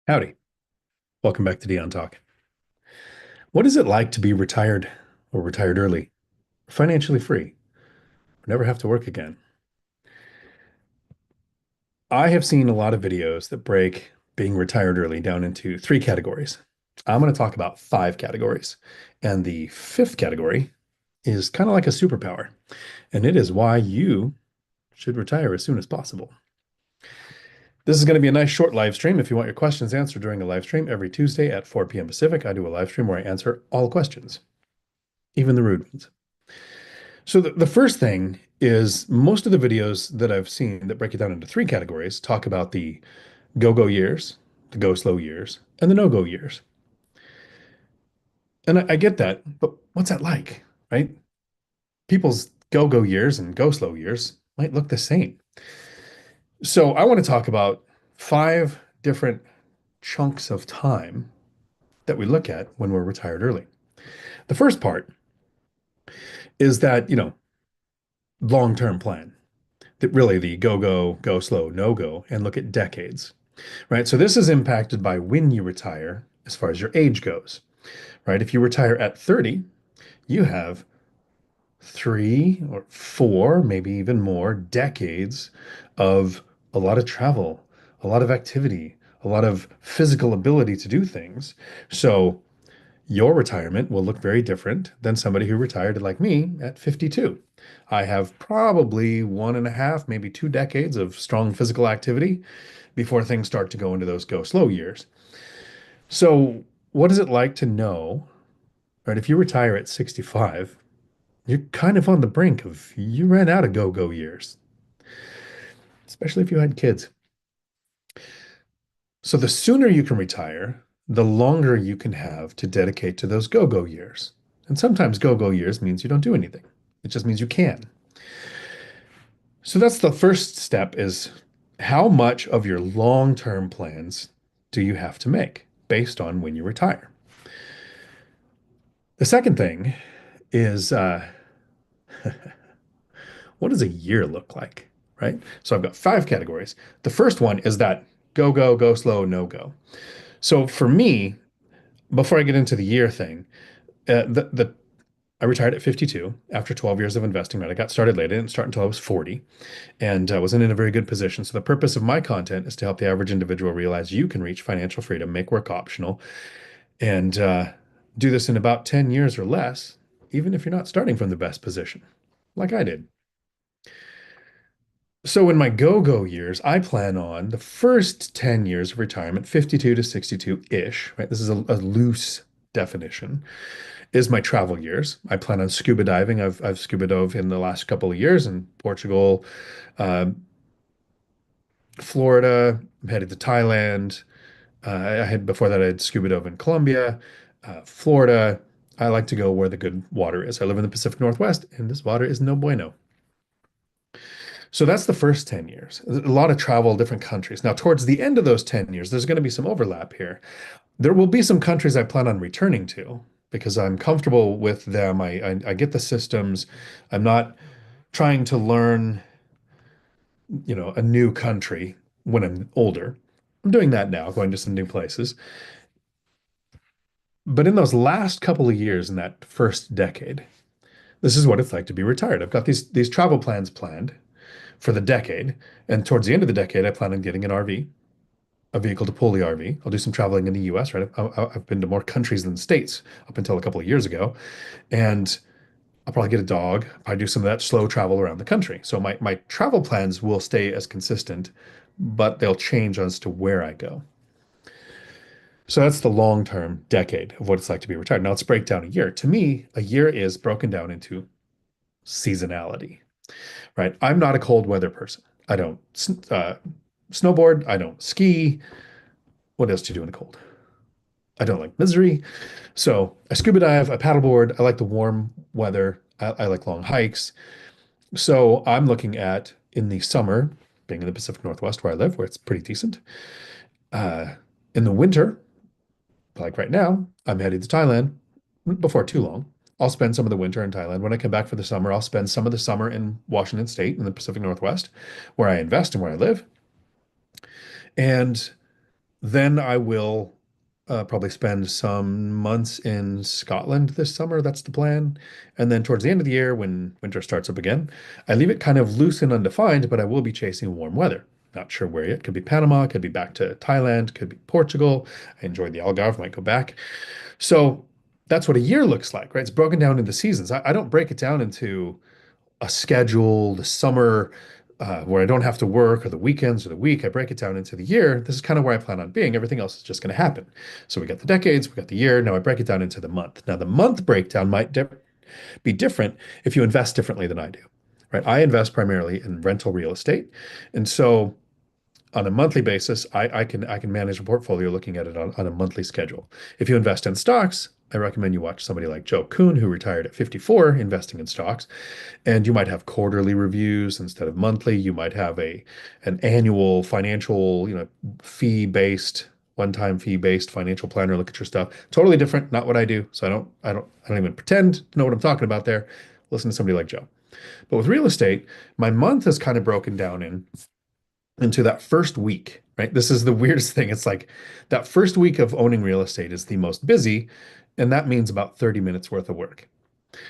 Howdy. Welcome back to Dion Talk. What is it like to be retired or retired early, financially free, or never have to work again? I have seen a lot of videos that break being retired early down into three categories. I'm going to talk about five categories. And the fifth category is kind of like a superpower, and it is why you should retire as soon as possible. This is going to be a nice short live stream. If you want your questions answered during a live stream every Tuesday at 4 p.m. Pacific, I do a live stream where I answer all questions, even the rude ones. So the first thing is most of the videos that I've seen that break it down into three categories talk about the go-go years, the go slow years, and the no-go years. And I get that, but what's that like, right? People's go-go years and go slow years might look the same. So I want to talk about five different chunks of time that we look at when we're retired early. The first part is that, long-term plan, that really the go slow, no go, and look at decades, right? So this is impacted by when you retire as far as your age goes, right? If you retire at 30, you have three or four, maybe even more decades of a lot of travel, a lot of activity, a lot of physical ability to do things. So your retirement will look very different than somebody who retired like me at 52. I have probably one and a half, maybe 2 decades of strong physical activity before things start to go into those go slow years. So, what is it like to know, right? If you retire at 65, you're kind of on the brink of you ran out of go years, especially if you had kids. So, the sooner you can retire, the longer you can have to dedicate to those go years. And sometimes go years means you don't do anything. It just means you can. So that's the first step is how much of your long-term plans do you have to make based on when you retire? The second thing is what does a year look like, right? So I've got five categories. The first one is that go slow, no go. So for me, before I get into the year thing, the I retired at 52 after 12 years of investing. Right, I got started late. I didn't start until I was 40, and wasn't in a very good position. So the purpose of my content is to help the average individual realize you can reach financial freedom, make work optional, and do this in about 10 years or less, even if you're not starting from the best position, like I did. So in my go-go years, I plan on the first 10 years of retirement, 52 to 62-ish, right? This is a loose definition, is my travel years. I plan on scuba diving. I've scuba dove in the last couple of years in Portugal, uh, Florida. I'm headed to Thailand. I had before that I had scuba dove in Colombia, Florida. I like to go where the good water is. I live in the Pacific Northwest, and this water is no bueno. So that's the first 10 years. A lot of travel, different countries. Now, towards the end of those 10 years, there's going to be some overlap here. There will be some countries I plan on returning to because I'm comfortable with them. I get the systems. I'm not trying to learn, a new country when I'm older. I'm doing that now, going to some new places. But in those last couple of years, in that first decade, this is what it's like to be retired. I've got these travel plans planned for the decade, and towards the end of the decade, I plan on getting an RV, a vehicle to pull the RV. I'll do some traveling in the U.S. Right, I've been to more countries than states up until a couple of years ago, and I'll probably get a dog. Probably do some of that slow travel around the country. So my travel plans will stay as consistent, but they'll change as to where I go. So that's the long-term decade of what it's like to be retired. Now let's break down a year. To me, a year is broken down into seasonality, right? I'm not a cold weather person. I don't snowboard. I don't ski. What else do you do in the cold? I don't like misery. So I scuba dive, I paddleboard. I like the warm weather. I like long hikes. So I'm looking at in the summer, being in the Pacific Northwest where I live, where it's pretty decent. Uh, in the winter, like right now, I'm headed to Thailand before too long. I'll spend some of the winter in Thailand. When I come back for the summer, I'll spend some of the summer in Washington State in the Pacific Northwest, where I invest and where I live. And Then I will probably spend some months in Scotland this summer. That's the plan. And then towards the end of the year, when winter starts up again, I leave it kind of loose and undefined, but I will be chasing warm weather. Not sure where yet. Could be Panama, could be back to Thailand, could be Portugal. I enjoyed the Algarve, might go back. So that's what a year looks like, right? It's broken down into seasons. I don't break it down into a schedule, the summer where I don't have to work, or the weekends or the week. I break it down into the year. This is kind of where I plan on being. Everything else is just going to happen. So we got the decades, we got the year. Now I break it down into the month. Now the month breakdown might be different if you invest differently than I do, right? I invest primarily in rental real estate. And so on a monthly basis, I can manage a portfolio looking at it on a monthly schedule. If you invest in stocks, I recommend you watch somebody like Joe Kuhn, who retired at 54, investing in stocks. And you might have quarterly reviews instead of monthly. You might have an annual financial, fee-based, one-time fee-based financial planner look at your stuff. Totally different, not what I do. So I don't even pretend to know what I'm talking about there. Listen to somebody like Joe. But with real estate, my month is kind of broken down into that first week, right? This is the weirdest thing. It's like that first week of owning real estate is the most busy, and that means about 30 minutes worth of work.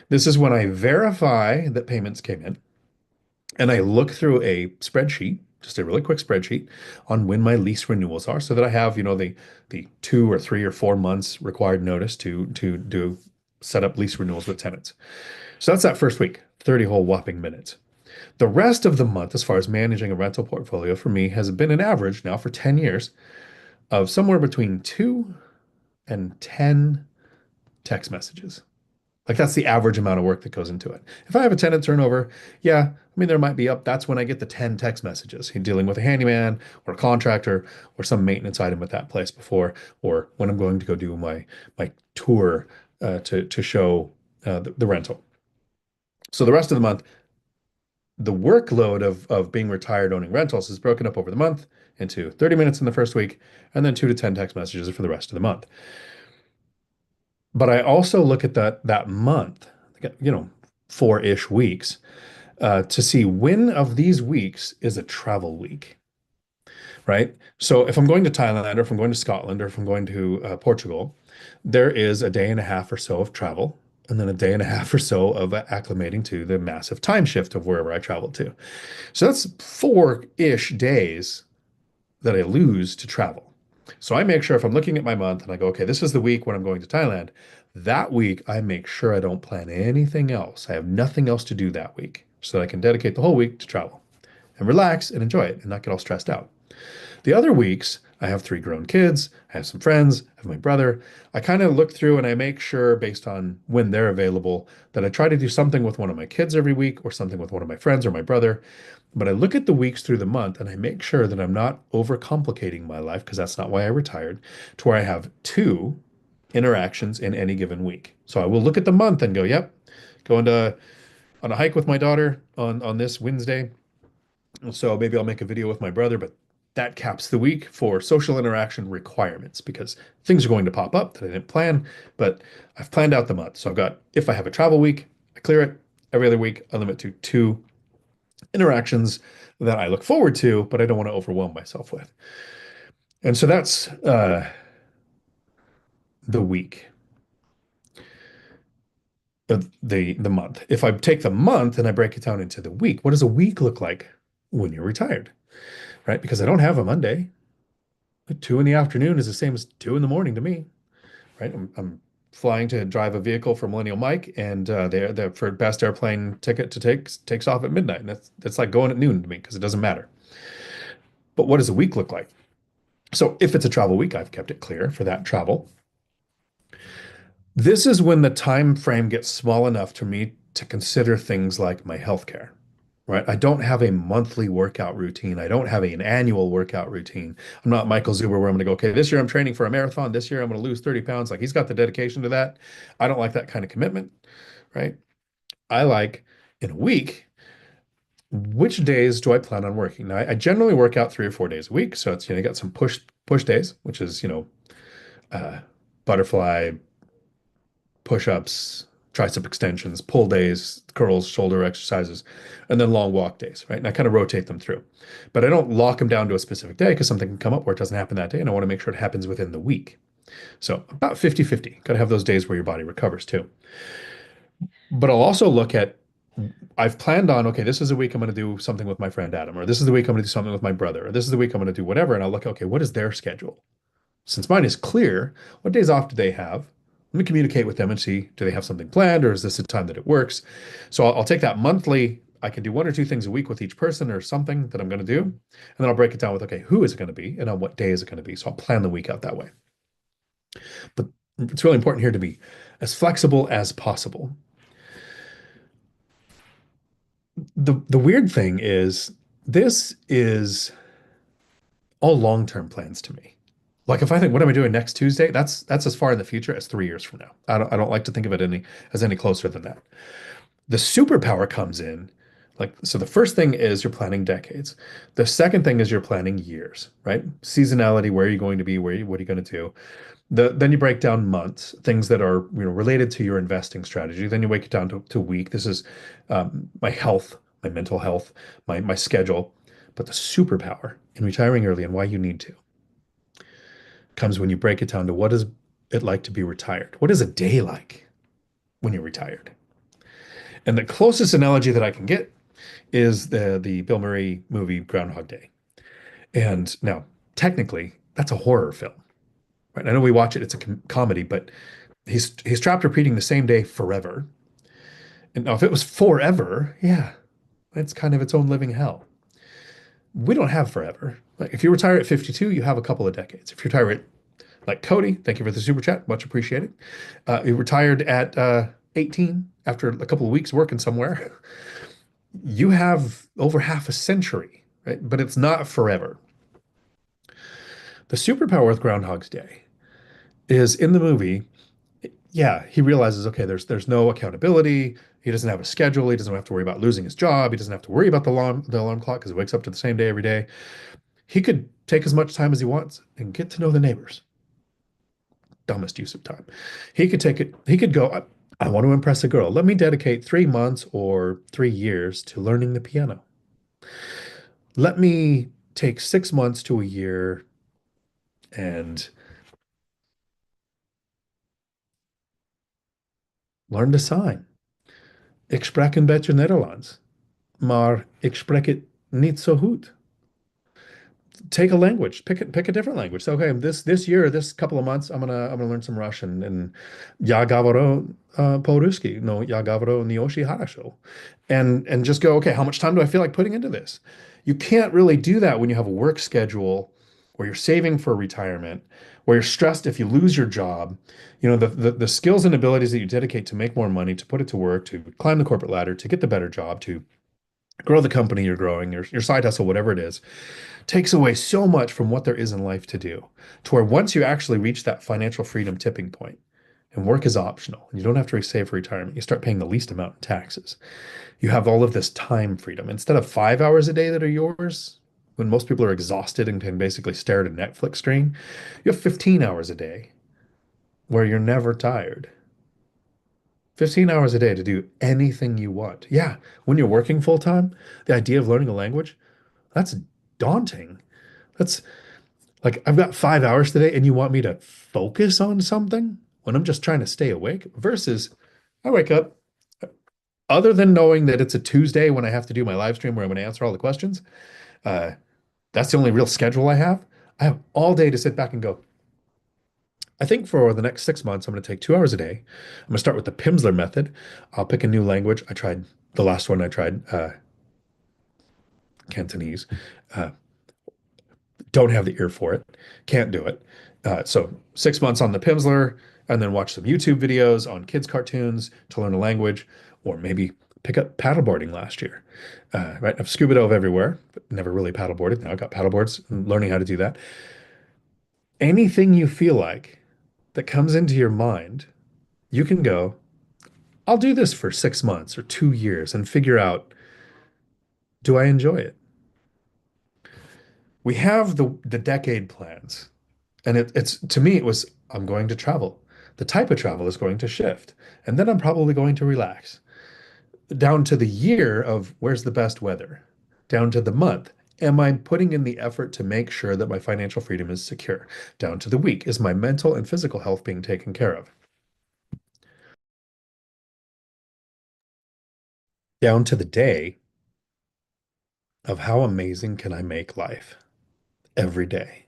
This is when I verify that payments came in, and I look through a spreadsheet, just a really quick spreadsheet on when my lease renewals are, so that I have, the 2 or 3 or 4 months required notice to do set up lease renewals with tenants. So that's that first week, 30 whole whopping minutes. The rest of the month, as far as managing a rental portfolio for me, has been an average now for 10 years of somewhere between 2 and 10 text messages. Like that's the average amount of work that goes into it. If I have a tenant turnover, yeah, I mean, there might be up. That's when I get the 10 text messages. You're dealing with a handyman or a contractor or some maintenance item at that place before, or when I'm going to go do my tour to show the rental. So the rest of the month, the workload of being retired owning rentals is broken up over the month into 30 minutes in the first week and then 2 to 10 text messages for the rest of the month. But I also look at that month, 4-ish weeks, to see when of these weeks is a travel week, right? So if I'm going to Thailand or if I'm going to Scotland or if I'm going to Portugal, there is a day and a half or so of travel and then a day and a half or so of acclimating to the massive time shift of wherever I travel to. So that's 4-ish days that I lose to travel. So I make sure if I'm looking at my month and I go, okay, this is the week when I'm going to Thailand, that week I make sure I don't plan anything else. I have nothing else to do that week so that I can dedicate the whole week to travel and relax and enjoy it and not get all stressed out. The other weeks, I have 3 grown kids, I have some friends, I have my brother. I kind of look through and I make sure, based on when they're available, that I try to do something with one of my kids every week or something with one of my friends or my brother. But I look at the weeks through the month and I make sure that I'm not overcomplicating my life, because that's not why I retired, to where I have 2 interactions in any given week. So I will look at the month and go, yep, going to on a hike with my daughter on this Wednesday. So maybe I'll make a video with my brother, but that caps the week for social interaction requirements, because things are going to pop up that I didn't plan, but I've planned out the month. So I've got, if I have a travel week, I clear it. Every other week, I limit to 2 interactions that I look forward to, but I don't want to overwhelm myself with. And so that's the week, the month. If I take the month and I break it down into the week, what does a week look like when you're retired, right? Because I don't have a Monday. 2 in the afternoon is the same as 2 in the morning to me, right? I'm flying to drive a vehicle for Millennial Mike, and the for best airplane ticket to takes off at midnight. And that's like going at noon to me because it doesn't matter. But what does a week look like? So if it's a travel week, I've kept it clear for that travel. This is when the time frame gets small enough for me to consider things like my healthcare, right? I don't have a monthly workout routine. I don't have an annual workout routine. I'm not Michael Zuber where I'm going to go, okay, this year I'm training for a marathon. This year I'm going to lose 30 pounds. Like, he's got the dedication to that. I don't like that kind of commitment, right? I like, in a week, which days do I plan on working? Now, I generally work out 3 or 4 days a week. So it's, you got some push days, which is, uh, butterfly, push-ups, tricep extensions, pull days, curls, shoulder exercises, and then long walk days, right? And I kind of rotate them through. But I don't lock them down to a specific day because something can come up where it doesn't happen that day. And I want to make sure it happens within the week. So about 50-50. Got to have those days where your body recovers too. But I'll also look at, I've planned on, okay, this is the week I'm going to do something with my friend Adam, or this is the week I'm going to do something with my brother, or this is the week I'm going to do whatever. And I'll look, okay, what is their schedule? Since mine is clear, what days off do they have? Let me communicate with them and see, do they have something planned, or is this the time that it works? So I'll take that monthly. I can do one or two things a week with each person or something that I'm going to do. And then I'll break it down with, okay, who is it going to be and on what day is it going to be? So I'll plan the week out that way. But it's really important here to be as flexible as possible. The weird thing is this is all long-term plans to me. Like if I think, what am I doing next Tuesday? That's as far in the future as 3 years from now. I don't like to think of it any closer than that. The superpower comes in, like so the first thing is you're planning decades. The second thing is you're planning years, right? Seasonality, where are you going to be, what are you going to do? Then you break down months, things that are related to your investing strategy. Then you break it down to week. This is my health, my mental health, my schedule. But the superpower in retiring early and why you need to comes when you break it down to what is it like to be retired? What is a day like when you're retired? And the closest analogy that I can get is the Bill Murray movie Groundhog Day. And now, technically, that's a horror film, right? I know we watch it; it's a comedy, but he's trapped repeating the same day forever. And now, if it was forever, yeah, it's kind of its own living hell. We don't have forever. Like if you retire at 52, you have a couple of decades. If you retire at like Cody, thank you for the super chat, much appreciated. He retired at 18 after a couple of weeks working somewhere. You have over half a century, right? But it's not forever. The superpower with Groundhog's Day is in the movie. Yeah, he realizes, okay, there's no accountability. He doesn't have a schedule. He doesn't have to worry about losing his job. He doesn't have to worry about the alarm clock because he wakes up to the same day every day. He could take as much time as he wants and get to know the neighbors. Dumbest use of time. He could take it, he could go, I want to impress a girl. Let me dedicate 3 months or 3 years to learning the piano. Let me take 6 months to a year and learn to sign. Ik spreek een beetje Nederlands, maar ik spreek het niet zo goed. Take a language, pick a different language. So, okay, this year, this couple of months, I'm gonna learn some Russian and ja говорю по-русски, no я говорю не очень хорошо, and just go, okay, how much time do I feel like putting into this? You can't really do that when you have a work schedule where you're saving for retirement, where you're stressed if you lose your job. The skills and abilities that you dedicate to make more money, to put it to work, to climb the corporate ladder, to get the better job, to grow the company you're growing, your side hustle, whatever it is, takes away so much from what there is in life to do, to where once you actually reach that financial freedom tipping point and work is optional and you don't have to save for retirement, you start paying the least amount in taxes. You have all of this time freedom. Instead of 5 hours a day that are yours, when most people are exhausted and can basically stare at a Netflix screen, you have 15 hours a day where you're never tired. 15 hours a day to do anything you want. Yeah, when you're working full time, the idea of learning a language, that's daunting. That's like, I've got 5 hours today and you want me to focus on something when I'm just trying to stay awake versus I wake up, other than knowing that it's a Tuesday when I have to do my live stream where I'm going to answer all the questions. Uh, that's the only real schedule I have. I have all day to sit back and go, I think for the next 6 months, I'm going to take 2 hours a day. I'm going to start with the Pimsleur method. I'll pick a new language. The last one I tried, Cantonese. Uh, don't have the ear for it. Can't do it. So 6 months on the Pimsleur and then watch some YouTube videos on kids' cartoons to learn a language, or maybe pick up paddleboarding last year. Right? I've scuba dove everywhere, but never really paddleboarded. Now I've got paddleboards and learning how to do that. Anything you feel like that comes into your mind, you can go, I'll do this for 6 months or 2 years and figure out, do I enjoy it? We have the decade plans. And it's to me, it was, I'm going to travel. The type of travel is going to shift. And then I'm probably going to relax. Down to the year of where's the best weather, down to the month. Am I putting in the effort to make sure that my financial freedom is secure? Down to the week. Is my mental and physical health being taken care of? Down to the day of how amazing can I make life every day?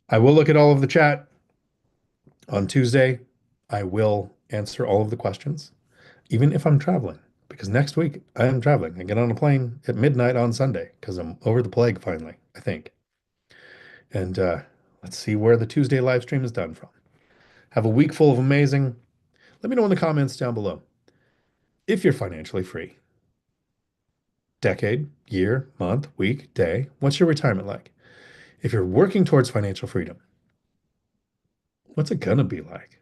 I will look at all of the chat on Tuesday. I will answer all of the questions, even if I'm traveling, because next week I am traveling. I get on a plane at midnight on Sunday because I'm over the plague finally, I think. And let's see where the Tuesday live stream is done from. Have a week full of amazing. Let me know in the comments down below if you're financially free. Decade, year, month, week, day. What's your retirement like? If you're working towards financial freedom, what's it gonna be like?